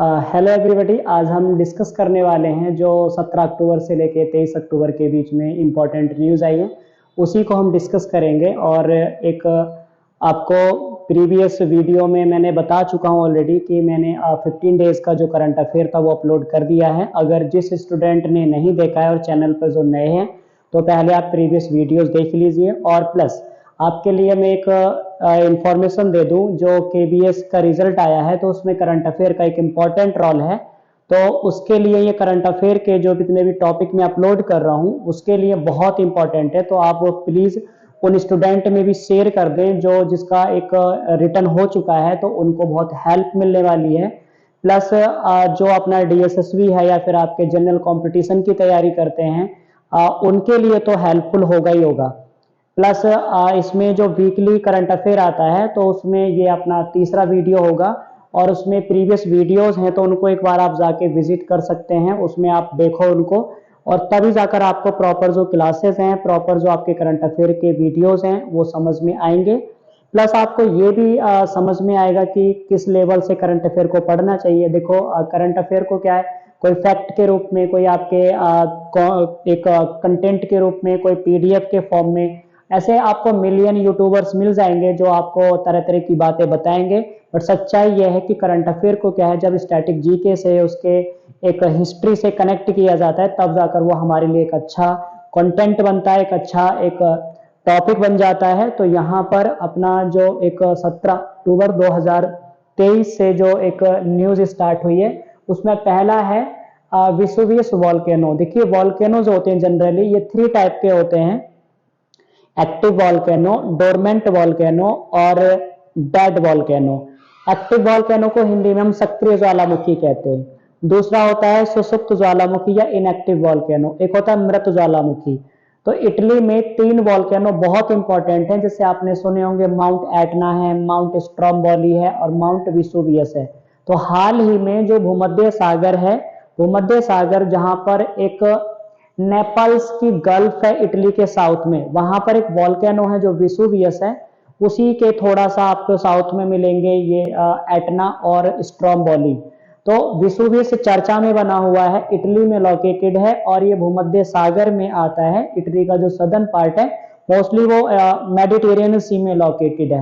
Hello everybody. आज हम discuss करने वाले हैं जो 17 अक्टूबर से लेके 23 अक्टूबर के बीच में इम्पोर्टेंट न्यूज़ आई है, उसी को हम डिस्कस करेंगे। और एक आपको प्रीवियस वीडियो में मैंने बता चुका हूं ऑलरेडी कि मैंने 15 डेज का जो करंट अफेयर था वो अपलोड कर दिया है। अगर जिस स्टूडेंट ने नहीं देखा है और चैनल पर जो नए हैं तो पहले आप प्रीवियस वीडियोस देख लीजिए। और प्लस आपके लिए मैं एक इंफॉर्मेशन दे दूं, जो केबीएस का रिजल्ट आया है तो उसमें करंट अफेयर का एक इम्पॉर्टेंट रोल है। तो उसके लिए ये करंट अफेयर के जो जितने भी टॉपिक मैं अपलोड कर रहा हूं उसके लिए बहुत इंपॉर्टेंट है। तो आप प्लीज़ उन स्टूडेंट में भी शेयर कर दें जो जिसका एक रिटर्न हो चुका है, तो उनको बहुत हेल्प मिलने वाली है। प्लस जो अपना डीएसएसबी है या फिर आपके जनरल कंपटीशन की तैयारी करते हैं उनके लिए तो हेल्पफुल होगा ही होगा। प्लस इसमें जो वीकली करंट अफेयर आता है तो उसमें ये अपना तीसरा वीडियो होगा और उसमें प्रीवियस वीडियोस हैं तो उनको एक बार आप जाके विजिट कर सकते हैं, उसमें आप देखो उनको और तभी जाकर आपको प्रॉपर जो क्लासेस हैं, प्रॉपर जो आपके करंट अफेयर के वीडियोस हैं वो समझ में आएंगे। प्लस आपको ये भी समझ में आएगा कि किस लेवल से करंट अफेयर को पढ़ना चाहिए। देखो करंट अफेयर को क्या है, कोई फैक्ट के रूप में, कोई आपके एक कंटेंट के रूप में, कोई पीडीएफ के फॉर्म में, ऐसे आपको मिलियन यूट्यूबर्स मिल जाएंगे जो आपको तरह तरह की बातें बताएंगे। बट सच्चाई यह है कि करंट अफेयर को क्या है, जब स्टैटिक जीके से उसके एक हिस्ट्री से कनेक्ट किया जाता है तब जाकर वो हमारे लिए एक अच्छा कंटेंट बनता है, एक अच्छा एक टॉपिक बन जाता है। तो यहाँ पर अपना जो एक 17 अक्टूबर 2023 से जो एक न्यूज स्टार्ट हुई है उसमें पहला है विसुवियस वॉल्केनो। देखिए वॉल्केनो जो होते हैं जनरली ये 3 टाइप के होते हैं, एक्टिव वॉल्केनो, डोरमेंट वॉल्केनो और डेड वॉल्केनो। एक्टिव वॉल्केनो को हिंदी में हम सक्रिय ज्वालामुखी कहते हैं। दूसरा होता है सुसुप्त ज्वालामुखी या इनएक्टिव वॉल्केनो, एक होता है मृत ज्वालामुखी। तो इटली में 3 वॉल्केनो बहुत इंपॉर्टेंट हैं, जैसे आपने सुने होंगे माउंट एटना है, माउंट स्ट्रोम्बोली है और माउंट विसुवियस है। तो हाल ही में जो भूमध्य सागर है, भूमध्य सागर जहां पर एक नेपल्स की गल्फ है इटली के साउथ में, वहां पर एक वॉल्केनो है जो विसुवियस है। उसी के थोड़ा सा आपको साउथ में मिलेंगे ये एटना और स्ट्रोम्बोली। तो विसुवियस चर्चा में बना हुआ है, इटली में लोकेटेड है और ये भूमध्य सागर में आता है। इटली का जो सदर्न पार्ट है मोस्टली वो मेडिटेरियन सी में लोकेटेड है।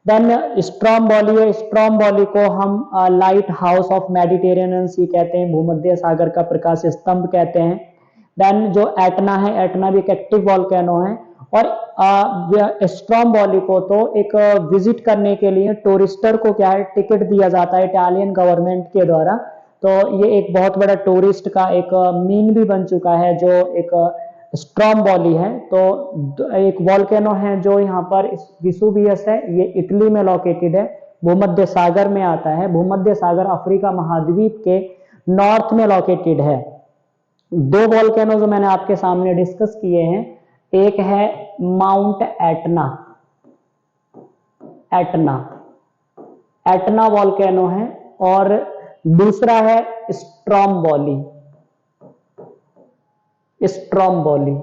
देन स्ट्रोम्बोली है, स्ट्रोम्बोली को हम लाइट हाउस ऑफ मेडिटेरियन सी कहते हैं, भूमध्य सागर का प्रकाश स्तंभ कहते हैं। देन जो एटना है, एटना भी एक एक्टिव वॉल्केनो है। और स्ट्रोम्बोली को तो एक विजिट करने के लिए टूरिस्टर को क्या है टिकट दिया जाता है इटालियन गवर्नमेंट के द्वारा। तो ये एक बहुत बड़ा टूरिस्ट का एक मीन भी बन चुका है जो एक स्ट्रोम्बोली है। तो एक वॉल्केनो है जो यहाँ पर विसुवियस है, ये इटली में लोकेटेड है, भूमध्य सागर में आता है। भूमध्य सागर अफ्रीका महाद्वीप के नॉर्थ में लोकेटेड है। 2 वॉल्केनो जो मैंने आपके सामने डिस्कस किए हैं, एक है mount Etna, Etna Etna volcano है, और दूसरा है स्ट्रोम्बोली, स्ट्रोम्बोली,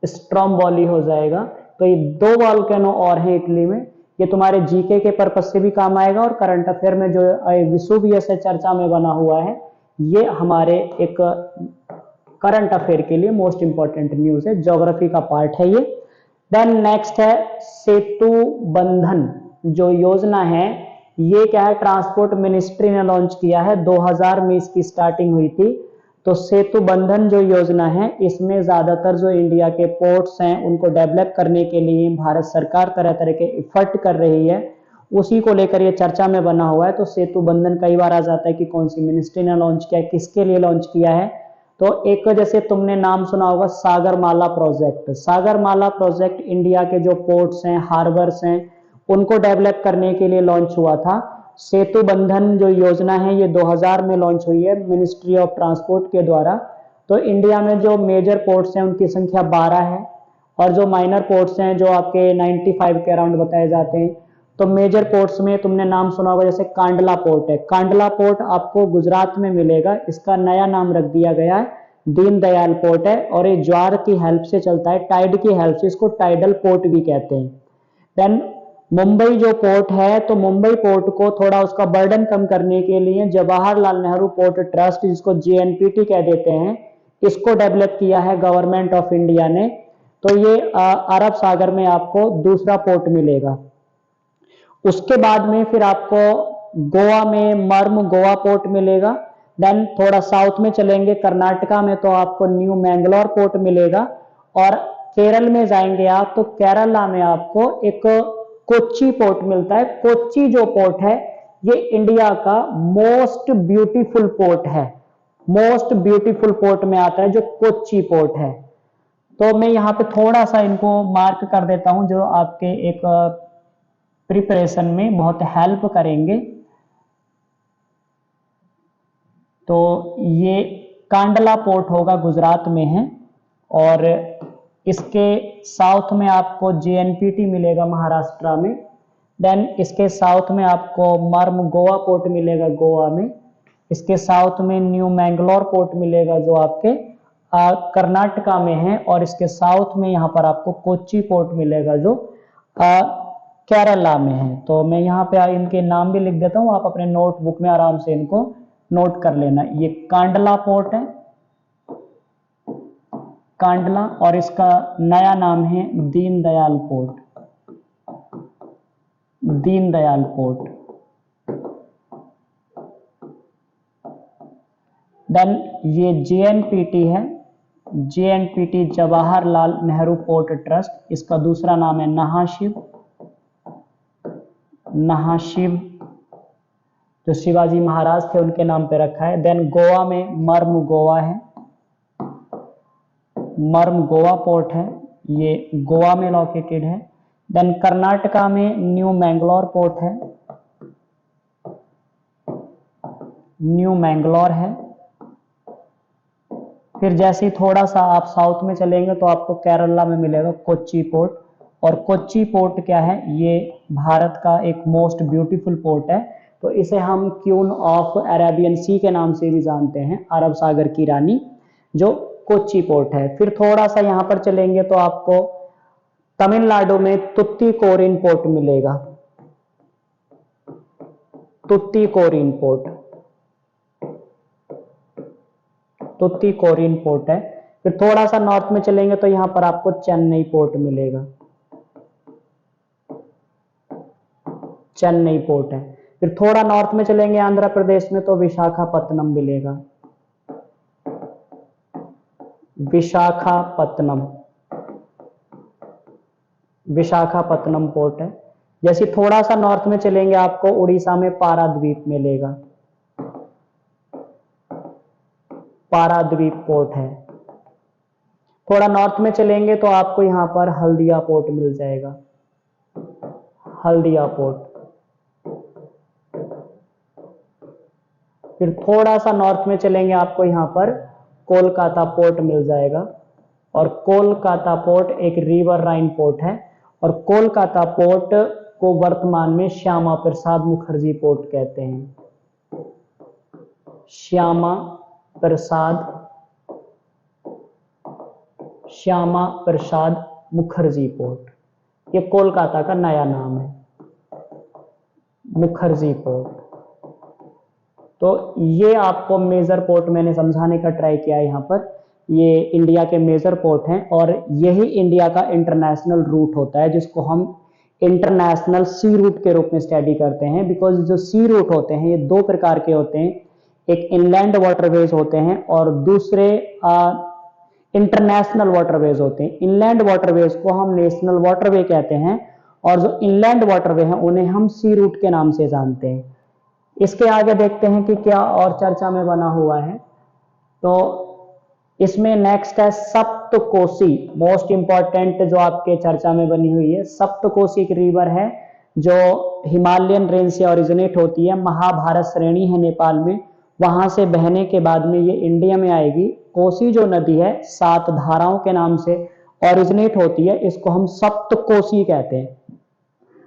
स्ट्रोम्बोली हो जाएगा। तो ये 2 वॉल्केनो और हैं इटली में, ये तुम्हारे जीके के पर्पज से भी काम आएगा और करंट अफेयर में जो विसुवियस से चर्चा में बना हुआ है ये हमारे एक करंट अफेयर के लिए मोस्ट इंपॉर्टेंट न्यूज है, ज्योग्राफी का पार्ट है ये। देन नेक्स्ट है सेतु बंधन जो योजना है, ये क्या है ट्रांसपोर्ट मिनिस्ट्री ने लॉन्च किया है, 2000 में इसकी स्टार्टिंग हुई थी। तो सेतु बंधन जो योजना है इसमें ज्यादातर जो इंडिया के पोर्ट्स हैं उनको डेवलप करने के लिए भारत सरकार तरह तरह के एफर्ट कर रही है, उसी को लेकर ये चर्चा में बना हुआ है। तो सेतु बंधन कई बार आ जाता है कि कौन सी मिनिस्ट्री ने लॉन्च किया है, किसके लिए लॉन्च किया है। तो एक जैसे तुमने नाम सुना होगा Sagarmala project, Sagarmala project India के जो पोर्ट्स हैं, हार्बर्स हैं, उनको डेवलप करने के लिए लॉन्च हुआ था। सेतु बंधन जो योजना है ये 2000 में लॉन्च हुई है मिनिस्ट्री ऑफ ट्रांसपोर्ट के द्वारा। तो इंडिया में जो मेजर पोर्ट्स हैं उनकी संख्या 12 है और जो माइनर पोर्ट्स हैं जो आपके 95 के अराउंड बताए जाते हैं। तो मेजर पोर्ट्स में तुमने नाम सुना होगा जैसे कांडला पोर्ट है, कांडला पोर्ट आपको गुजरात में मिलेगा, इसका नया नाम रख दिया गया है दीनदयाल पोर्ट है और ये ज्वार की हेल्प से चलता है, टाइड की हेल्प से, इसको टाइडल पोर्ट भी कहते हैं। देन मुंबई जो पोर्ट है, तो मुंबई पोर्ट को थोड़ा उसका बर्डन कम करने के लिए जवाहरलाल नेहरू पोर्ट ट्रस्ट, जिसको जेएनपीटी कह देते हैं, इसको डेवलप किया है गवर्नमेंट ऑफ इंडिया ने। तो ये अरब सागर में आपको दूसरा पोर्ट मिलेगा। उसके बाद में फिर आपको गोवा में मर्म गोवा पोर्ट मिलेगा। देन थोड़ा साउथ में चलेंगे कर्नाटका में, तो आपको न्यू मैंगलोर पोर्ट मिलेगा। और केरल में जाएंगे आप, तो केरला में आपको एक कोच्चि पोर्ट मिलता है। कोच्चि जो पोर्ट है, ये इंडिया का मोस्ट ब्यूटीफुल पोर्ट है। मोस्ट ब्यूटीफुल पोर्ट में आता है जो कोच्चि पोर्ट है। तो मैं यहाँ पे थोड़ा सा इनको मार्क कर देता हूं, जो आपके एक प्रिपरेशन में बहुत हेल्प करेंगे। तो ये कांडला पोर्ट होगा, गुजरात में है। और इसके साउथ में आपको जेएनपीटी मिलेगा, महाराष्ट्र में। देन इसके साउथ में आपको मर्म गोवा पोर्ट मिलेगा, गोवा में। इसके साउथ में न्यू मैंगलोर पोर्ट मिलेगा, जो आपके कर्नाटका में है। और इसके साउथ में यहाँ पर आपको कोच्चि पोर्ट मिलेगा, जो केरला में है। तो मैं यहाँ पे इनके नाम भी लिख देता हूँ, आप अपने नोटबुक में आराम से इनको नोट कर लेना। ये कांडला पोर्ट है, कांडला, और इसका नया नाम है Deendayal port, Deendayal port. Then ये जेएनपीटी है, JNPT Jawaharlal Nehru port trust, इसका दूसरा नाम है नाहरशिव, नाहरशिव, जो शिवाजी महाराज थे उनके नाम पे रखा है। देन गोवा में मर्म गोवा है, मर्म गोवा पोर्ट है, ये गोवा में लोकेटेड है। देन कर्नाटका में न्यू मैंगलोर पोर्ट है, न्यू मैंगलोर है। फिर जैसे ही थोड़ा सा आप साउथ में चलेंगे तो आपको केरला में मिलेगा कोच्चि पोर्ट। और कोच्चि पोर्ट क्या है, ये भारत का एक मोस्ट ब्यूटीफुल पोर्ट है। तो इसे हम क्वीन ऑफ अरेबियन सी के नाम से भी जानते हैं, अरब सागर की रानी, जो कोच्चि पोर्ट है। फिर थोड़ा सा यहां पर चलेंगे तो आपको तमिलनाडु में तुत्तीकोरिन पोर्ट मिलेगा, तुत्तीकोरिन पोर्ट, तुत्तीकोरिन पोर्ट है। फिर थोड़ा सा नॉर्थ में चलेंगे तो यहां पर आपको चेन्नई पोर्ट मिलेगा, चेन्नई पोर्ट है। फिर थोड़ा नॉर्थ में चलेंगे आंध्र प्रदेश में तो विशाखापत्तनम मिलेगा, विशाखापत्तनम, विशाखापत्तनम पोर्ट है। जैसे थोड़ा सा नॉर्थ में चलेंगे आपको उड़ीसा में पाराद्वीप मिलेगा, पाराद्वीप पोर्ट है। थोड़ा नॉर्थ में चलेंगे तो आपको यहां पर हल्दिया पोर्ट मिल जाएगा, हल्दिया पोर्ट। फिर थोड़ा सा नॉर्थ में चलेंगे आपको यहां पर कोलकाता पोर्ट मिल जाएगा। और कोलकाता पोर्ट एक रिवर राइन पोर्ट है। और कोलकाता पोर्ट को वर्तमान में श्यामा प्रसाद मुखर्जी पोर्ट कहते हैं, श्यामा प्रसाद, श्यामा प्रसाद मुखर्जी पोर्ट, ये कोलकाता का नया नाम है, मुखर्जी पोर्ट। तो ये आपको मेजर पोर्ट मैंने समझाने का ट्राई किया है यहाँ पर। ये इंडिया के मेजर पोर्ट हैं और यही इंडिया का इंटरनेशनल रूट होता है, जिसको हम इंटरनेशनल सी रूट के रूप में स्टडी करते हैं। बिकॉज जो सी रूट होते हैं ये दो प्रकार के होते हैं, एक इनलैंड वाटरवेज होते हैं और दूसरे इंटरनेशनल वाटरवेज होते हैं। इनलैंड वाटरवेज को हम नेशनल वाटरवे कहते हैं और जो इनलैंड वाटरवे हैं उन्हें हम सी रूट के नाम से जानते हैं। इसके आगे देखते हैं कि क्या और चर्चा में बना हुआ है। तो इसमें नेक्स्ट है सप्तकोसी, मोस्ट इंपॉर्टेंट जो आपके चर्चा में बनी हुई है। सप्तकोसी एक रिवर है जो हिमालयन रेंज से ओरिजिनेट होती है, महाभारत श्रेणी है नेपाल में, वहां से बहने के बाद में ये इंडिया में आएगी। कोसी जो नदी है 7 धाराओं के नाम से ओरिजिनेट होती है, इसको हम सप्तकोसी कहते हैं।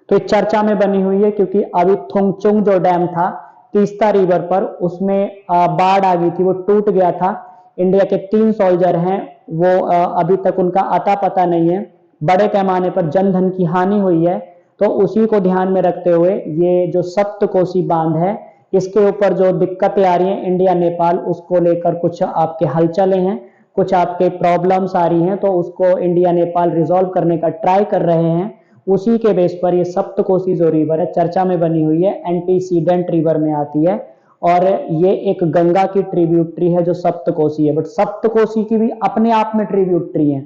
तो चर्चा में बनी हुई है क्योंकि अभी थुंगचुंग जो डैम था तीस्ता रिवर पर, उसमें बाढ़ आ गई थी, वो टूट गया था। इंडिया के 3 सोल्जर हैं, वो अभी तक उनका अता पता नहीं है। बड़े पैमाने पर जनधन की हानि हुई है। तो उसी को ध्यान में रखते हुए ये जो सप्तकोसी बांध है, इसके ऊपर जो दिक्कतें आ रही हैं इंडिया नेपाल, उसको लेकर कुछ आपके हलचलें हैं, कुछ आपके प्रॉब्लम्स आ रही हैं, तो उसको इंडिया नेपाल रिजॉल्व करने का ट्राई कर रहे हैं। उसी के बेस पर ये सप्तकोसी जो रिवर है चर्चा में बनी हुई है, एंटीसीडेंट रिवर में आती है और ये एक गंगा की ट्रिब्यूटरी है जो सप्तकोसी है। बट सप्तकोसी की भी अपने आप में ट्रिब्यूटरी है।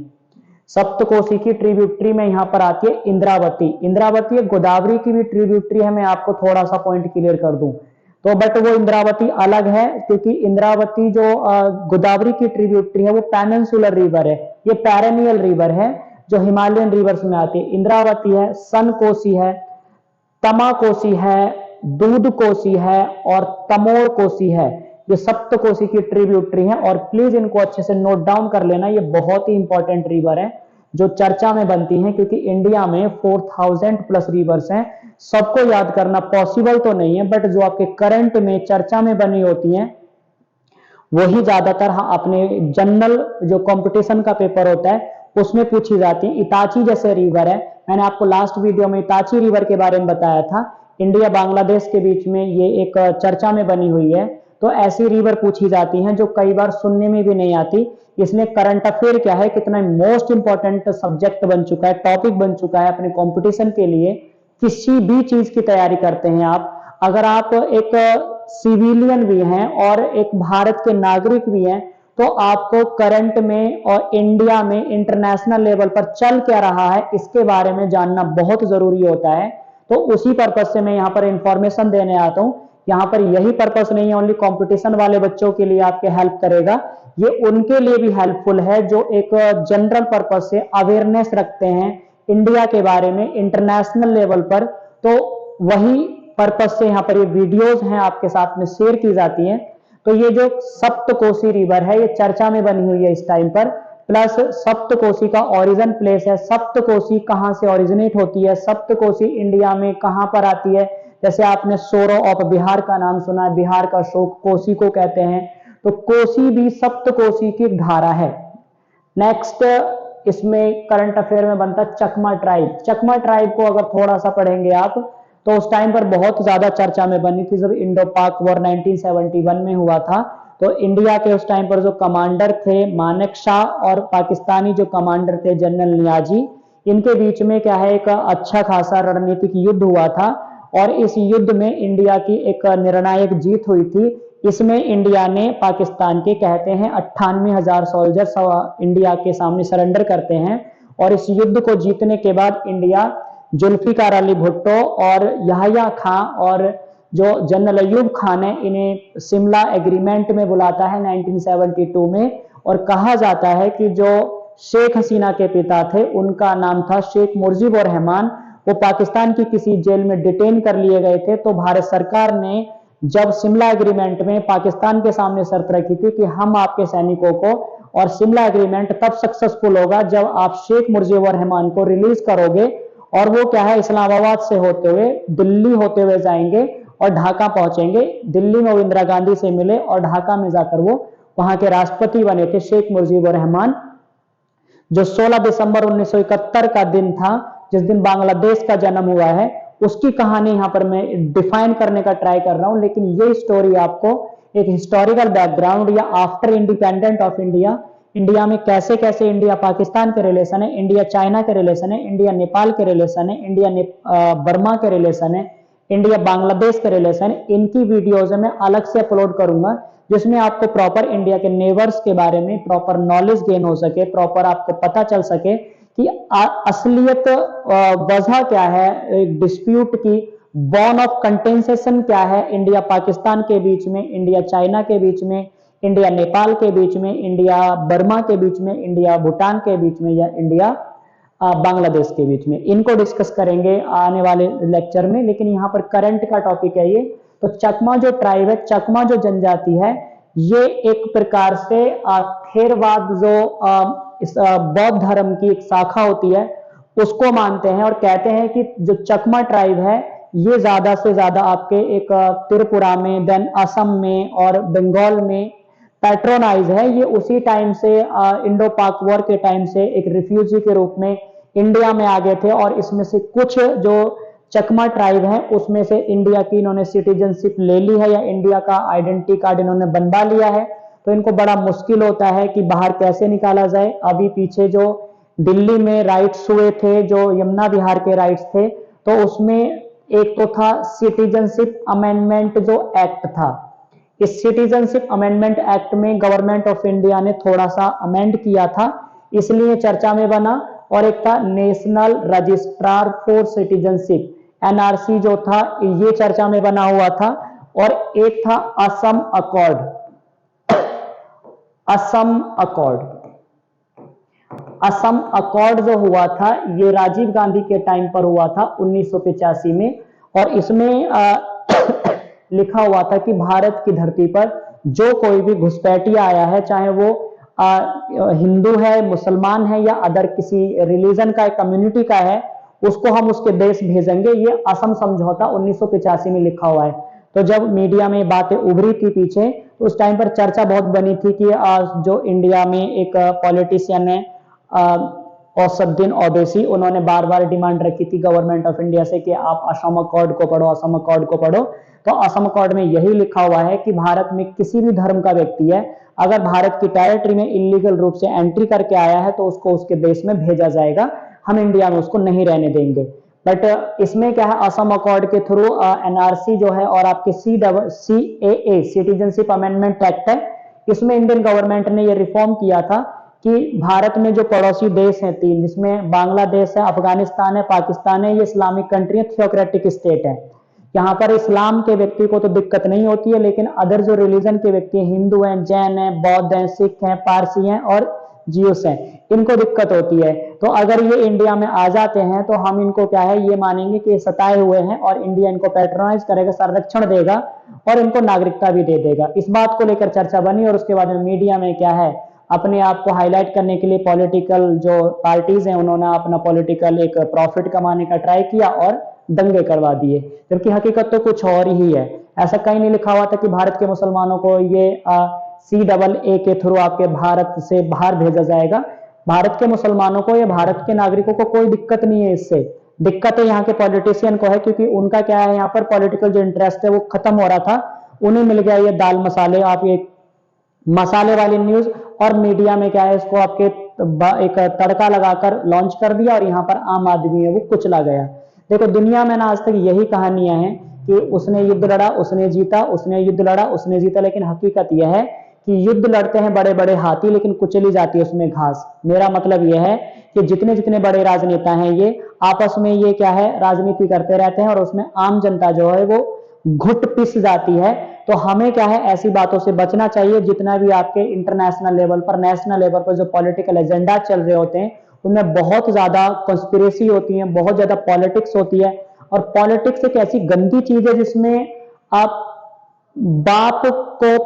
सप्तकोसी की ट्रिब्यूटरी में यहाँ पर आती है इंद्रावती। इंद्रावती गोदावरी की भी ट्रिब्यूटरी है, मैं आपको थोड़ा सा पॉइंट क्लियर कर दूं तो, बट वो इंद्रावती अलग है क्योंकि इंद्रावती जो गोदावरी की ट्रिब्यूटरी है वो पेनिनसुलर रिवर है, ये पेरेनियल रिवर है जो हिमालयन रिवर्स में आती है। इंद्रावती है, सन कोसी है, तमा कोसी है, दूध कोसी है और तमोर कोसी है। ये सप्तकोसी की ट्रिब्यूटरी है और प्लीज इनको अच्छे से नोट डाउन कर लेना, ये बहुत ही इंपॉर्टेंट रिवर है जो चर्चा में बनती हैं क्योंकि इंडिया में 4000 प्लस रिवर्स हैं। सबको याद करना पॉसिबल तो नहीं है, बट जो आपके करंट में चर्चा में बनी होती हैं वही ज्यादातर अपने जनरल जो कंपटीशन का पेपर होता है उसमें पूछी जाती है। इताची जैसे रिवर है, मैंने आपको लास्ट वीडियो में इताची रिवर के बारे में बताया था, इंडिया बांग्लादेश के बीच में ये एक चर्चा में बनी हुई है। तो ऐसी रिवर पूछी जाती हैं जो कई बार सुनने में भी नहीं आती, इसलिए करंट अफेयर क्या है, कितना मोस्ट इंपॉर्टेंट सब्जेक्ट बन चुका है, टॉपिक बन चुका है अपने कंपटीशन के लिए। किसी भी चीज की तैयारी करते हैं आप, अगर आप एक सिविलियन भी हैं और एक भारत के नागरिक भी हैं, तो आपको करंट में और इंडिया में इंटरनेशनल लेवल पर चल क्या रहा है इसके बारे में जानना बहुत जरूरी होता है। तो उसी पर्पज से मैं यहाँ पर इंफॉर्मेशन देने आता हूँ। यहाँ पर यही पर्पस नहीं है ओनली कंपटीशन वाले बच्चों के लिए आपके हेल्प करेगा, ये उनके लिए भी हेल्पफुल है जो एक जनरल पर्पज से अवेयरनेस रखते हैं इंडिया के बारे में इंटरनेशनल लेवल पर। तो वही पर्पज से यहाँ पर ये वीडियोस हैं आपके साथ में शेयर की जाती हैं। तो ये जो सप्तकोसी रिवर है ये चर्चा में बनी हुई है इस टाइम पर, प्लस सप्तकोसी का ओरिजिन प्लेस है, सप्तकोसी कहां से ओरिजिनेट होती है, सप्तकोसी इंडिया में कहां पर आती है। जैसे आपने सोरो ऑफ बिहार का नाम सुना है, बिहार का शोक कोसी को कहते हैं, तो कोसी भी सप्तकोसी की धारा है। नेक्स्ट इसमें करंट अफेयर में बनता है चकमा ट्राइब। चकमा ट्राइब को अगर थोड़ा सा पढ़ेंगे आप तो उस टाइम पर बहुत ज्यादा चर्चा में बनी थी जब इंडो पाक वॉर 1971 में हुआ था। तो इंडिया के उस टाइम पर जो कमांडर थे मानेक शाह और पाकिस्तानी जो कमांडर थे जनरल नियाजी, इनके बीच में क्या है एक अच्छा खासा रणनीतिक युद्ध हुआ था और इस युद्ध में इंडिया की एक निर्णायक जीत हुई थी। इसमें इंडिया ने पाकिस्तान के कहते हैं 98,000 सोल्जर्स इंडिया के सामने सरेंडर करते हैं और इस युद्ध को जीतने के बाद इंडिया जुल्फिकार अली भुट्टो और याहिया खां और जो जनरल अयूब खान है इन्हें शिमला एग्रीमेंट में बुलाता है 1972 में, और कहा जाता है कि जो शेख हसीना के पिता थे उनका नाम था शेख मुजीबुर रहमान, वो पाकिस्तान की किसी जेल में डिटेन कर लिए गए थे। तो भारत सरकार ने जब शिमला एग्रीमेंट में पाकिस्तान के सामने शर्त रखी थी कि हम आपके सैनिकों को, और शिमला एग्रीमेंट तब सक्सेसफुल होगा जब आप शेख मुजीबुर रहमान को रिलीज करोगे, और वो क्या है इस्लामाबाद से होते हुए दिल्ली होते हुए जाएंगे और ढाका पहुंचेंगे। दिल्ली में वो इंदिरा गांधी से मिले और ढाका में जाकर वो वहां के राष्ट्रपति बने थे शेख मुजीबुर रहमान। जो 16 दिसंबर 1971 का दिन था जिस दिन बांग्लादेश का जन्म हुआ है, उसकी कहानी यहाँ पर मैं डिफाइन करने का ट्राई कर रहा हूं। लेकिन ये स्टोरी आपको एक हिस्टोरिकल बैकग्राउंड या after independent of India, India में कैसे कैसे इंडिया पाकिस्तान के रिलेशन है, इंडिया चाइना के रिलेशन है, इंडिया नेपाल के रिलेशन है, इंडिया बर्मा के रिलेशन है, इंडिया बांग्लादेश के रिलेशन है, इनकी वीडियोज मैं अलग से अपलोड करूंगा जिसमें आपको प्रॉपर इंडिया के नेबर्स के बारे में प्रॉपर नॉलेज गेन हो सके, प्रॉपर आपको पता चल सके कि असलियत वजह क्या है डिस्प्यूट की, बॉर्न ऑफ कंटेंसेशन क्या है इंडिया पाकिस्तान के बीच में, इंडिया चाइना के बीच में, इंडिया नेपाल के बीच में, इंडिया बर्मा के बीच में, इंडिया भूटान के बीच में, या इंडिया बांग्लादेश के बीच में। इनको डिस्कस करेंगे आने वाले लेक्चर में, लेकिन यहाँ पर करंट का टॉपिक है ये। तो चकमा जो ट्राइब है, चकमा जो जनजाति है, ये एक प्रकार से थेरवाद जो बौद्ध धर्म की एक शाखा होती है उसको मानते हैं और कहते हैं कि जो चकमा ट्राइब है ये ज्यादा से ज्यादा आपके एक त्रिपुरा में, देन असम में और बंगाल में पैट्रोनाइज है। ये उसी टाइम से इंडो पाक वॉर के टाइम से एक रिफ्यूजी के रूप में इंडिया में आ गए थे और इसमें से कुछ जो चकमा ट्राइब है उसमें से इंडिया की इन्होंने सिटीजनशिप ले ली है या इंडिया का आइडेंटिटी कार्ड इन्होंने बनवा लिया है। तो इनको बड़ा मुश्किल होता है कि बाहर कैसे निकाला जाए। अभी पीछे जो दिल्ली में राइट्स हुए थे, जो यमुना विहार के राइट्स थे, तो उसमें एक तो था सिटीजनशिप अमेंडमेंट जो एक्ट था। इस सिटीजनशिप अमेंडमेंट एक्ट में गवर्नमेंट ऑफ इंडिया ने थोड़ा सा अमेंड किया था, इसलिए चर्चा में बना। और एक था national registrar for citizenship, NRC जो था, ये चर्चा में बना हुआ था। और एक था Assam accord. Assam accord, Assam accord जो हुआ था ये राजीव गांधी के टाइम पर हुआ था 1985 में। और इसमें लिखा हुआ था कि भारत की धरती पर जो कोई भी घुसपैठिया आया है, चाहे वो हिंदू है, मुसलमान है या अदर किसी रिलीजन का, कम्युनिटी का है, उसको हम उसके देश भेजेंगे। ये असम समझौता 1985 में लिखा हुआ है। तो जब मीडिया में बातें उभरी थी पीछे, तो उस टाइम पर चर्चा बहुत बनी थी कि जो इंडिया में एक पॉलिटिशियन है असदुद्दीन ओवैसी, उन्होंने बार बार डिमांड रखी थी गवर्नमेंट ऑफ इंडिया से कि आप असम अकॉर्ड को पढ़ो, असम अकॉर्ड को पढ़ो। तो असम अकॉर्ड में यही लिखा हुआ है कि भारत में किसी भी धर्म का व्यक्ति है, अगर भारत की टेरिटरी में इलीगल रूप से एंट्री करके आया है तो उसको उसके देश में भेजा जाएगा, हम इंडिया में उसको नहीं रहने देंगे। बट इसमें क्या है, असम अकॉर्ड के थ्रू एनआरसी जो है और आपके सीएए सिटीजनशिप अमेंडमेंट एक्ट है, इसमें इंडियन गवर्नमेंट ने ये रिफॉर्म किया था कि भारत में जो पड़ोसी देश हैं तीन, जिसमें बांग्लादेश है, अफगानिस्तान है, पाकिस्तान है, ये इस्लामिक कंट्री है, थियोक्रेटिक स्टेट है। यहाँ पर इस्लाम के व्यक्ति को तो दिक्कत नहीं होती है, लेकिन अदर जो रिलीजन के व्यक्ति हैं, हिंदू हैं, जैन हैं, बौद्ध हैं, सिख हैं, पारसी हैं और जियोस हैं, इनको दिक्कत होती है। तो अगर ये इंडिया में आ जाते हैं तो हम इनको क्या है, ये मानेंगे कि ये सताए हुए हैं और इंडिया इनको पैट्रोनाइज करेगा, संरक्षण देगा और इनको नागरिकता भी दे देगा। इस बात को लेकर चर्चा बनी और उसके बाद में मीडिया में क्या है, अपने आप को हाईलाइट करने के लिए पॉलिटिकल जो पार्टीज हैं उन्होंने अपना पॉलिटिकल एक प्रॉफिट कमाने का ट्राई किया और दंगे करवा दिए, जबकि हकीकत तो कुछ और ही है। ऐसा कहीं नहीं लिखा हुआ था कि भारत के मुसलमानों को ये CAA के थ्रू आपके भारत से बाहर भेजा जाएगा। भारत के मुसलमानों को या भारत के नागरिकों को कोई दिक्कत नहीं है इससे। दिक्कत है यहाँ के पॉलिटिशियन को है, क्योंकि उनका क्या है, यहाँ पर पॉलिटिकल जो इंटरेस्ट है वो खत्म हो रहा था, उन्हें मिल गया ये दाल मसाले, आप ये मसाले वाली न्यूज, और मीडिया में क्या है, इसको आपके एक तड़का लगाकर लॉन्च कर दिया और यहाँ पर आम आदमी है वो कुचला गया। देखो दुनिया में ना आज तक यही कहानियां हैं कि उसने युद्ध लड़ा, उसने जीता, उसने युद्ध लड़ा, उसने जीता, लेकिन हकीकत यह है कि युद्ध लड़ते हैं बड़े बड़े हाथी, लेकिन कुचली जाती है उसमें घास। मेरा मतलब यह है कि जितने जितने बड़े राजनेता हैं ये आपस में ये क्या है, राजनीति करते रहते हैं और उसमें आम जनता जो है वो घुट पिस जाती है। तो हमें क्या है, ऐसी बातों से बचना चाहिए। जितना भी आपके इंटरनेशनल लेवल पर, नेशनल लेवल पर जो पॉलिटिकल एजेंडा चल रहे होते हैं, उनमें बहुत ज्यादा कंस्पिरेसी होती है, बहुत ज्यादा पॉलिटिक्स होती है। और पॉलिटिक्स एक ऐसी गंदी चीज है जिसमें आप बाप को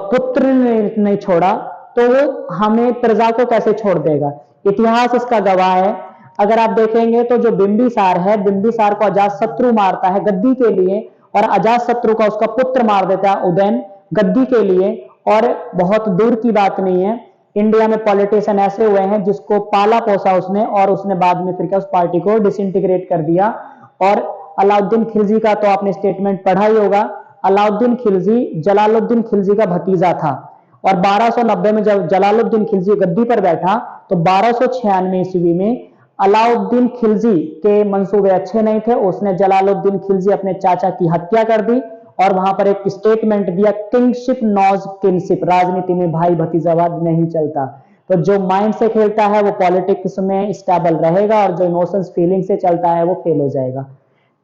पुत्र ने नहीं छोड़ा तो वो हमें प्रजा को कैसे छोड़ देगा। इतिहास इसका गवाह है। अगर आप देखेंगे तो जो बिंबिसार है, बिंबिसार को अजातशत्रु मारता है गद्दी के लिए, और अजातशत्रु का उसका पुत्र मार देता है उदयन गद्दी के लिए। और बहुत दूर की बात नहीं है, इंडिया में पॉलिटिशियन ऐसे हुए हैं जिसको पाला पोसा उसने, और उसने बाद में फिर क्या उस पार्टी को डिसइंटीग्रेट कर दिया। और अलाउद्दीन खिलजी का तो आपने स्टेटमेंट पढ़ा ही होगा। अलाउद्दीन खिलजी जलालुद्दीन खिलजी का भतीजा था, और 1290 में जब जलालुद्दीन खिलजी गद्दी पर बैठा तो 1296 ईस्वी में अलाउद्दीन खिलजी के मंसूबे अच्छे नहीं थे, उसने जलालुद्दीन खिलजी अपने चाचा की हत्या कर दी और वहां पर एक स्टेटमेंट दिया, किंगशिप नॉज किंगशिप, राजनीति में भाई भतीजावाद नहीं चलता। तो जो माइंड से खेलता है वो पॉलिटिक्स में स्टेबल रहेगा, और जो इमोशंस फीलिंग से चलता है वो फेल हो जाएगा।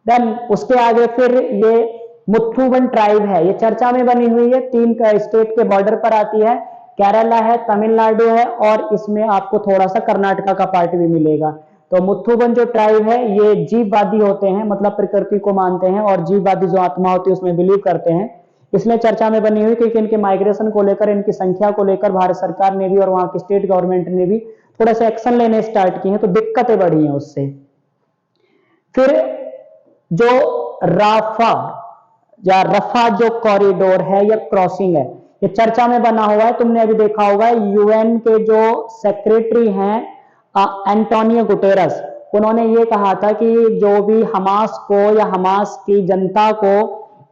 देन उसके आगे फिर ये मुथुवन ट्राइब है, ये चर्चा में बनी हुई है, 3 स्टेट के बॉर्डर पर आती है, केरला है, तमिलनाडु है, और इसमें आपको थोड़ा सा कर्नाटका का पार्ट भी मिलेगा। तो मुथुवन जो ट्राइब है ये जीववादी होते हैं, मतलब प्रकृति को मानते हैं और जीववादी जो आत्मा होती है उसमें बिलीव करते हैं। इसलिए चर्चा में बनी हुई क्योंकि इनके माइग्रेशन को लेकर, इनकी संख्या को लेकर भारत सरकार ने भी और वहां की स्टेट गवर्नमेंट ने भी थोड़ा सा एक्शन लेने स्टार्ट किए हैं, तो दिक्कतें बढ़ी हैं उससे। फिर जो राफा या रफा जो कॉरिडोर है या क्रॉसिंग है, ये चर्चा में बना हुआ है। तुमने अभी देखा होगा यूएन के जो सेक्रेटरी हैं एंटोनियो गुटेरस, उन्होंने ये कहा था कि जो भी हमास को या हमास की जनता को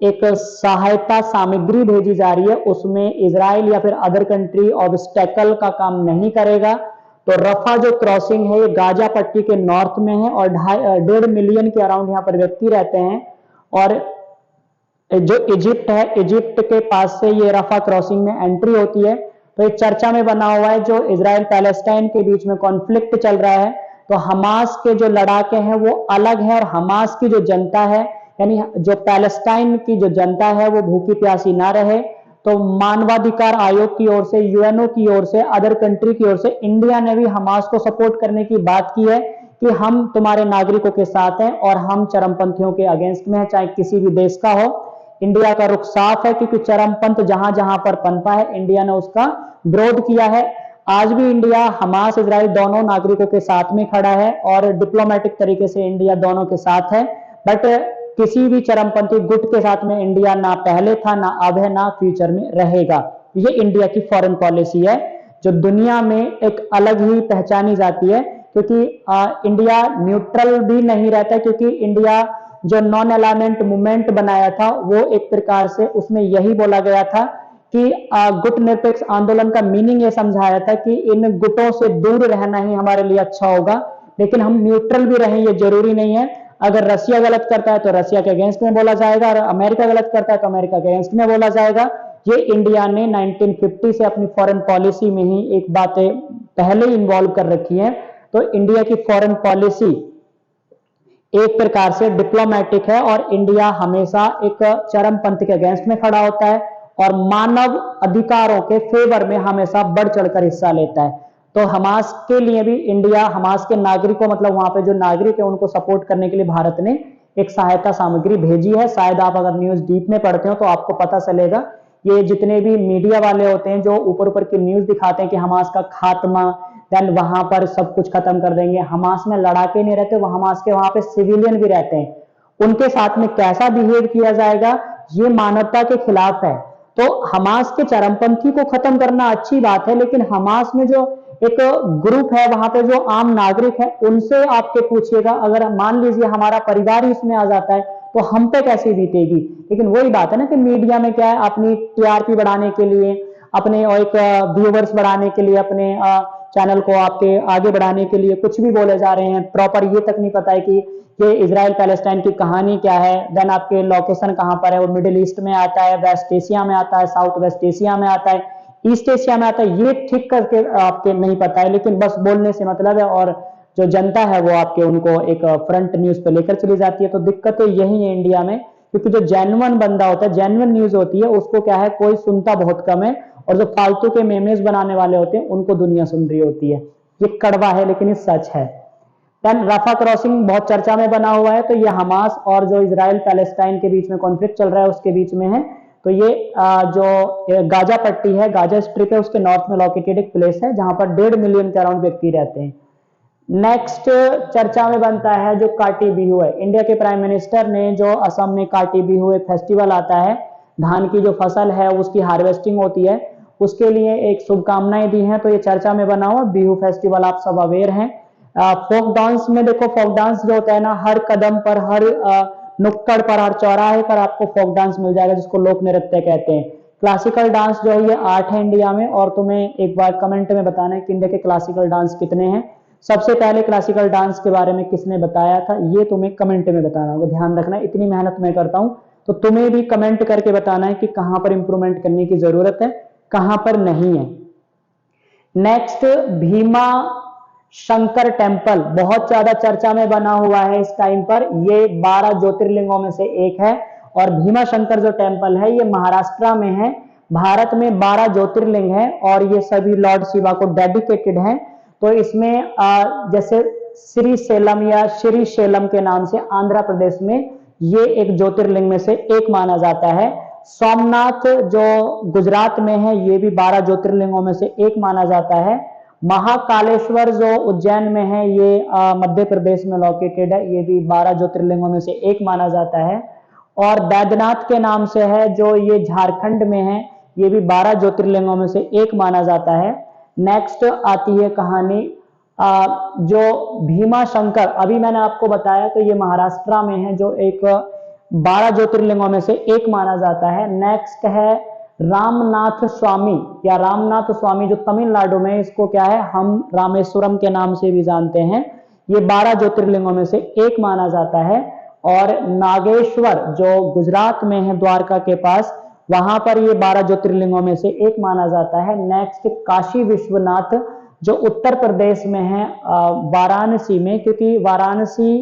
एक सहायता सामग्री भेजी जा रही है उसमें इजराइल या फिर अदर कंट्री ऑब्स्टेकल का काम नहीं करेगा। तो रफा जो क्रॉसिंग है ये गाजा पट्टी के नॉर्थ में है और 1.5 मिलियन के अराउंड यहाँ पर व्यक्ति रहते हैं। और जो इजिप्ट है, इजिप्ट के पास से ये रफा क्रॉसिंग में एंट्री होती है। तो एक चर्चा में बना हुआ है जो इजराइल पैलेस्टाइन के बीच में कॉन्फ्लिक्ट चल रहा है, तो हमास के जो लड़ाके हैं वो अलग है और हमास की जो जनता है, यानी जो पैलेस्टाइन की जो जनता है वो भूखी प्यासी ना रहे। तो मानवाधिकार आयोग की ओर से, यूएनओ की ओर से, अदर कंट्री की ओर से इंडिया ने भी हमास को सपोर्ट करने की बात की है कि हम तुम्हारे नागरिकों के साथ हैं और हम चरमपंथियों के अगेंस्ट में है, चाहे किसी भी देश का हो। इंडिया का रुख साफ है क्योंकि चरमपंथ जहां जहां पर पनपा है इंडिया ने उसका विरोध किया है। आज भी इंडिया हमास इजराइल दोनों नागरिकों के साथ में खड़ा है और डिप्लोमेटिक तरीके से इंडिया दोनों के साथ है। बट किसी भी चरमपंथी गुट के साथ में इंडिया ना पहले था, ना अब है, ना फ्यूचर में रहेगा। ये इंडिया की फॉरेन पॉलिसी है जो दुनिया में एक अलग ही पहचानी जाती है, क्योंकि इंडिया न्यूट्रल भी नहीं रहता, क्योंकि इंडिया जो नॉन अलाइनमेंट मूवमेंट बनाया था वो एक प्रकार से उसमें यही बोला गया था कि गुट निरपेक्ष आंदोलन का मीनिंग ये समझाया था कि इन गुटों से दूर रहना ही हमारे लिए अच्छा होगा, लेकिन हम न्यूट्रल भी रहें ये जरूरी नहीं है। अगर रसिया गलत करता है तो रसिया के अगेंस्ट में बोला जाएगा, और अमेरिका गलत करता है तो अमेरिका के अगेंस्ट में बोला जाएगा। ये इंडिया ने 1950 से अपनी फॉरेन पॉलिसी में ही एक बातें पहले ही इन्वॉल्व कर रखी है। तो इंडिया की फॉरेन पॉलिसी एक प्रकार से डिप्लोमेटिक है और इंडिया हमेशा एक चरमपंथ के अगेंस्ट में खड़ा होता है और मानव अधिकारों के फेवर में हमेशा बढ़ चढ़कर हिस्सा लेता है। तो हमास के लिए भी इंडिया हमास के नागरिकों, मतलब वहां पे जो नागरिक है उनको सपोर्ट करने के लिए भारत ने एक सहायता सामग्री भेजी है। शायद आप अगर न्यूज डीप में पढ़ते हो तो आपको पता चलेगा। ये जितने भी मीडिया वाले होते हैं जो ऊपर ऊपर की न्यूज दिखाते हैं कि हमास का खात्मा, देन वहां पर सब कुछ खत्म कर देंगे, हमास में लड़ाके नहीं रहते, हमास के वहां पे सिविलियन भी रहते हैं, उनके साथ में कैसा बिहेव किया जाएगा ये मानवता के खिलाफ है। तो हमास के चरमपंथी को खत्म करना अच्छी बात है, लेकिन हमास में जो एक ग्रुप है वहां पे जो आम नागरिक है उनसे आपके पूछिएगा, अगर मान लीजिए हमारा परिवार ही इसमें आ जाता है तो हम पे कैसे बीतेगी। लेकिन वही बात है ना कि मीडिया में क्या है, अपनी टीआरपी बढ़ाने के लिए, अपने एक व्यूवर्स बढ़ाने के लिए, अपने चैनल को आपके आगे बढ़ाने के लिए कुछ भी बोले जा रहे हैं। प्रॉपर ये तक नहीं पता है कि ये इजराइल पैलेस्टाइन की कहानी क्या है, देन आपके लोकेशन कहां पर है, वो मिडिल ईस्ट में आता है, वेस्ट एशिया में आता है, साउथ वेस्ट एशिया में आता है, ईस्ट एशिया में आता है, ये ठीक करके आपके नहीं पता है, लेकिन बस बोलने से मतलब है। और जो जनता है वो आपके उनको एक फ्रंट न्यूज पे लेकर चली जाती है। तो दिक्कतें यही है इंडिया में, क्योंकि जो जेन्युइन बंदा होता है, जेन्युइन न्यूज होती है, उसको क्या है कोई सुनता बहुत कम है, और जो फालतू के मेमेज बनाने वाले होते हैं उनको दुनिया सुन रही होती है। ये कड़वा है लेकिन ये सच है। देन रफा क्रॉसिंग बहुत चर्चा में बना हुआ है, तो ये हमास और जो इजराइल पैलेस्टाइन के बीच में कॉन्फ्लिक्ट चल रहा है उसके बीच में है। तो ये जो गाजा पट्टी है, गाजा स्ट्रिप है, उसके नॉर्थ में लोकेटेड एक प्लेस है जहां पर 1.5 मिलियन के अराउंड व्यक्ति रहते हैं। नेक्स्ट चर्चा में बनता है जो काटी बिहू है। इंडिया के प्राइम मिनिस्टर ने जो असम में काटी बिहू एक फेस्टिवल आता है, धान की जो फसल है उसकी हार्वेस्टिंग होती है, उसके लिए एक शुभकामनाएं दी हैं। तो ये चर्चा में बना हुआ बिहू फेस्टिवल, आप सब अवेयर हैं। फोक डांस में देखो, फोक डांस जो होता है ना, हर कदम पर, हर नुक्कड़ पर, हर चौराहे पर आपको फोक डांस मिल जाएगा, जिसको लोक नृत्य कहते हैं। क्लासिकल डांस जो है ये आर्ट है इंडिया में, और तुम्हें एक बार कमेंट में बताना है कि इंडिया के क्लासिकल डांस कितने हैं। सबसे पहले क्लासिकल डांस के बारे में किसने बताया था ये तुम्हें कमेंट में बताना होगा। ध्यान रखना, इतनी मेहनत मैं करता हूं तो तुम्हें भी कमेंट करके बताना है कि कहां पर इंप्रूवमेंट करने की जरूरत है, कहां पर नहीं है। नेक्स्ट, भीमा शंकर टेम्पल बहुत ज्यादा चर्चा में बना हुआ है इस टाइम पर। ये 12 ज्योतिर्लिंगों में से एक है, और भीमा शंकर जो टेम्पल है ये महाराष्ट्र में है। भारत में 12 ज्योतिर्लिंग है और ये सभी लॉर्ड शिवा को डेडिकेटेड हैं। तो इसमें जैसे श्री सेलम या श्री शेलम के नाम से आंध्र प्रदेश में ये एक ज्योतिर्लिंग में से एक माना जाता है। सोमनाथ जो गुजरात में है ये भी 12 ज्योतिर्लिंगों में से एक माना जाता है। महाकालेश्वर जो उज्जैन में है ये मध्य प्रदेश में लोकेटेड है, ये भी 12 ज्योतिर्लिंगों में से एक माना जाता है। और बैद्यनाथ के नाम से है जो ये झारखंड में है, ये भी 12 ज्योतिर्लिंगों में से एक माना जाता है। नेक्स्ट आती है कहानी जो भीमा शंकर अभी मैंने आपको बताया, तो ये महाराष्ट्र में है, जो एक 12 ज्योतिर्लिंगों में से एक माना जाता है। नेक्स्ट है रामनाथ स्वामी या रामनाथ स्वामी, जो तमिलनाडु में, इसको क्या है हम रामेश्वरम के नाम से भी जानते हैं। ये 12 ज्योतिर्लिंगों में से एक माना जाता है। और नागेश्वर जो गुजरात में है, द्वारका के पास, वहां पर ये 12 ज्योतिर्लिंगों में से एक माना जाता है। नेक्स्ट काशी विश्वनाथ, जो उत्तर प्रदेश में है, वाराणसी में, क्योंकि वाराणसी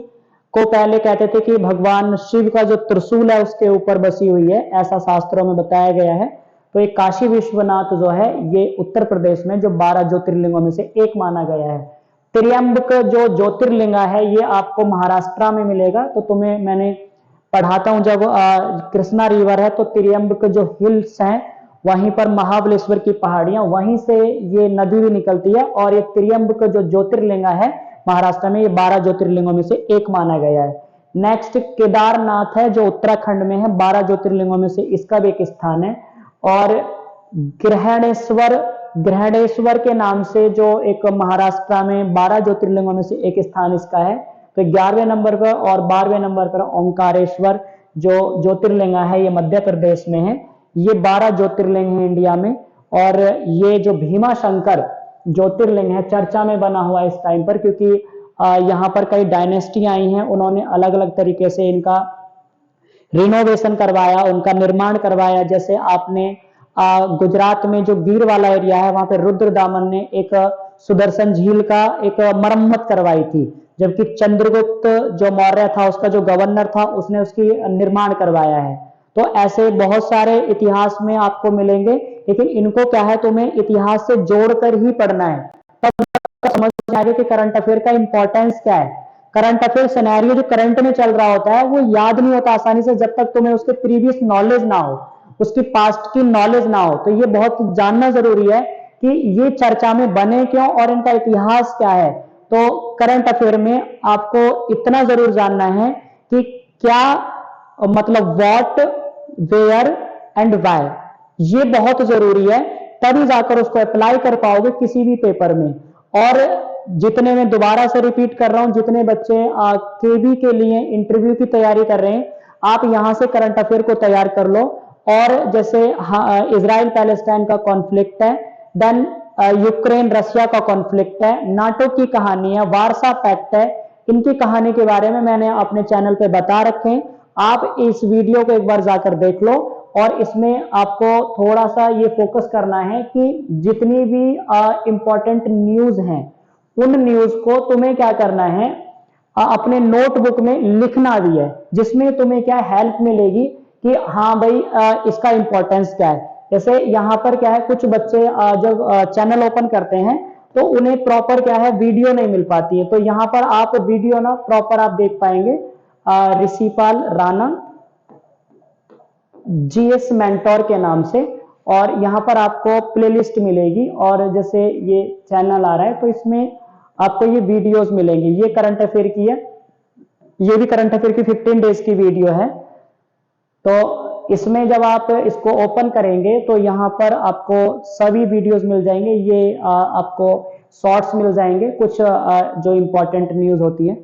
को पहले कहते थे कि भगवान शिव का जो त्रिशूल है उसके ऊपर बसी हुई है, ऐसा शास्त्रों में बताया गया है। तो एक काशी विश्वनाथ जो है ये उत्तर प्रदेश में, जो 12 ज्योतिर्लिंगों में से एक माना गया है। त्र्यंबक जो ज्योतिर्लिंग है ये आपको महाराष्ट्र में मिलेगा। तो तुम्हें मैंने पढ़ाता हूं, जब कृष्णा रिवर है तो त्र्यंबक जो हिल्स हैं वहीं पर महाबलेश्वर की पहाड़ियां, वहीं से ये नदी भी निकलती है। और ये त्र्यंबक जो ज्योतिर्लिंग है महाराष्ट्र में, ये 12 ज्योतिर्लिंगों में से एक माना गया है। नेक्स्ट केदारनाथ है, जो उत्तराखंड में है, 12 ज्योतिर्लिंगों में से इसका भी एक स्थान है। और ग्रहणेश्वर के नाम से जो एक महाराष्ट्र में 12 ज्योतिर्लिंगों में से एक स्थान इसका है। तो 11वें नंबर पर और 12वें नंबर पर ओंकारेश्वर जो ज्योतिर्लिंग है, ये मध्य प्रदेश में है। ये 12 ज्योतिर्लिंग है इंडिया में। और ये जो भीमा शंकर ज्योतिर्लिंग है चर्चा में बना हुआ है इस टाइम पर, क्योंकि यहाँ पर कई डायनेस्टी आई हैं, उन्होंने अलग अलग तरीके से इनका रिनोवेशन करवाया, उनका निर्माण करवाया। जैसे आपने गुजरात में जो गिर वाला एरिया है, वहां पे रुद्रदामन ने एक सुदर्शन झील का एक मरम्मत करवाई थी, जबकि चंद्रगुप्त जो मौर्य था, उसका जो गवर्नर था, उसने उसकी निर्माण करवाया है। तो ऐसे बहुत सारे इतिहास में आपको मिलेंगे, लेकिन इनको क्या है, तुम्हें इतिहास से जोड़कर ही पढ़ना है, तब समझ में आएगा कि करंट अफेयर का इंपॉर्टेंस क्या है। करंट अफेयर सिनेरियो जो करंट में चल रहा होता है वो याद नहीं होता आसानी से, जब तक तुम्हें उसके प्रीवियस नॉलेज ना हो, उसकी पास्ट की नॉलेज ना हो। तो ये बहुत जानना जरूरी है कि ये चर्चा में बने क्यों और इनका इतिहास क्या है। तो करंट अफेयर में आपको इतना जरूर जानना है कि क्या मतलब व्हाट, वेयर एंड व्हाई, ये बहुत जरूरी है, तभी जाकर उसको अप्लाई कर पाओगे किसी भी पेपर में। और जितने, मैं दोबारा से रिपीट कर रहा हूं, जितने बच्चे केबी के लिए इंटरव्यू की तैयारी कर रहे हैं, आप यहां से करंट अफेयर को तैयार कर लो। और जैसे इजराइल पैलेस्टाइन का कॉन्फ्लिक्ट है, देन यूक्रेन रशिया का कॉन्फ्लिक्ट है, नाटो की कहानी है, वारसा पैक्ट है, इनकी कहानी के बारे में मैंने अपने चैनल पे बता रखे हैं। आप इस वीडियो को एक बार जाकर देख लो। और इसमें आपको थोड़ा सा ये फोकस करना है कि जितनी भी इंपॉर्टेंट न्यूज हैं, उन न्यूज को तुम्हें क्या करना है, अपने नोटबुक में लिखना भी है, जिसमें तुम्हें क्या हेल्प मिलेगी कि हाँ भाई इसका इंपॉर्टेंस क्या है। जैसे यहाँ पर क्या है, कुछ बच्चे जब चैनल ओपन करते हैं तो उन्हें प्रॉपर क्या है, वीडियो नहीं मिल पाती है। तो यहाँ पर आप वीडियो ना प्रॉपर आप देख पाएंगे, ऋषिपाल राणा जीएस मेंटोर के नाम से। और यहाँ पर आपको प्लेलिस्ट मिलेगी, और जैसे ये चैनल आ रहा है तो इसमें आपको ये वीडियोस मिलेंगी। ये करंट अफेयर की है, ये भी करंट अफेयर की 15 डेज की वीडियो है। तो इसमें जब आप इसको ओपन करेंगे तो यहाँ पर आपको सभी वीडियोस मिल जाएंगे। ये आपको शॉर्ट्स मिल जाएंगे, कुछ जो इंपॉर्टेंट न्यूज होती है।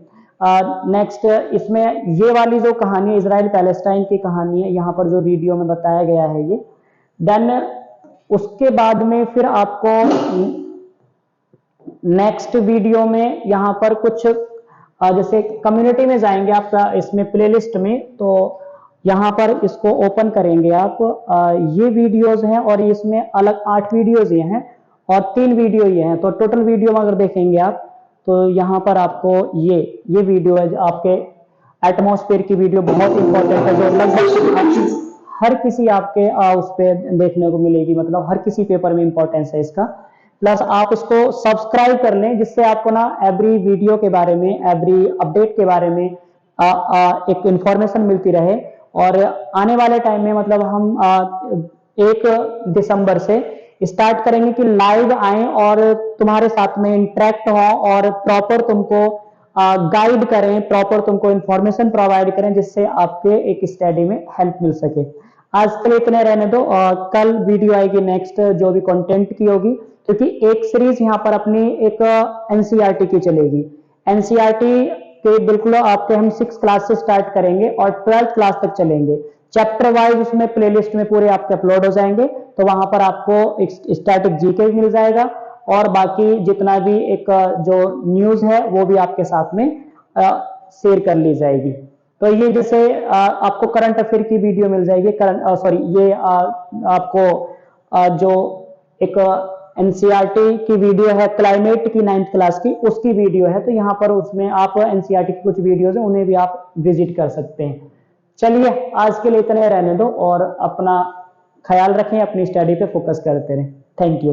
नेक्स्ट इसमें ये वाली जो कहानी है, इजराइल पैलेस्टाइन की कहानी है, यहाँ पर जो वीडियो में बताया गया है ये। देन उसके बाद में फिर आपको नेक्स्ट वीडियो में यहाँ पर कुछ जैसे कम्युनिटी में जाएंगे आप, इसमें प्लेलिस्ट में, तो यहाँ पर इसको ओपन करेंगे आप। ये वीडियोस हैं और इसमें अलग 8 वीडियोस ये हैं और 3 वीडियो ये हैं। तो टोटल वीडियो में अगर देखेंगे आप तो यहाँ पर आपको ये वीडियो है, आपके एटमॉस्फेयर की वीडियो बहुत इंपॉर्टेंट है, जो लगभग हर किसी आपके उस पर देखने को मिलेगी, मतलब हर किसी पेपर में इंपॉर्टेंस है इसका। प्लस आप इसको सब्सक्राइब कर लें, जिससे आपको ना एवरी वीडियो के बारे में, एवरी अपडेट के बारे में एक इंफॉर्मेशन मिलती रहे। और आने वाले टाइम में मतलब हम 1 दिसंबर से स्टार्ट करेंगे कि लाइव आए और तुम्हारे साथ में इंटरेक्ट हो और प्रॉपर तुमको गाइड करें, प्रॉपर तुमको इंफॉर्मेशन प्रोवाइड करें, जिससे आपके एक स्टडी में हेल्प मिल सके। आज के लिए इतने रहने दो, कल वीडियो आएगी नेक्स्ट जो भी कंटेंट की होगी, क्योंकि एक सीरीज यहाँ पर अपनी एक एनसीईआरटी की चलेगी। एनसीईआरटी के बिल्कुल आपके हम 6 क्लास से स्टार्ट करेंगे और 12th क्लास तक चलेंगे। चैप्टर वाइज उसमें प्लेलिस्ट में पूरे आपके अपलोड हो जाएंगे, तो वहां पर आपको एक स्टैटिक जीके मिल जाएगा और बाकी जितना भी एक जो न्यूज है वो भी आपके साथ में शेयर कर ली जाएगी। तो ये जैसे आपको करंट अफेयर की वीडियो मिल जाएगी, करंट सॉरी ये आपको जो एक एनसीईआरटी की वीडियो है क्लाइमेट की 9th क्लास की, उसकी वीडियो है, तो यहाँ पर उसमें आप एनसीईआरटी की कुछ वीडियोज है उन्हें भी आप विजिट कर सकते हैं। चलिए आज के लिए इतने रहने दो और अपना ख्याल रखें, अपनी स्टडी पे फोकस करते रहें। Thank you.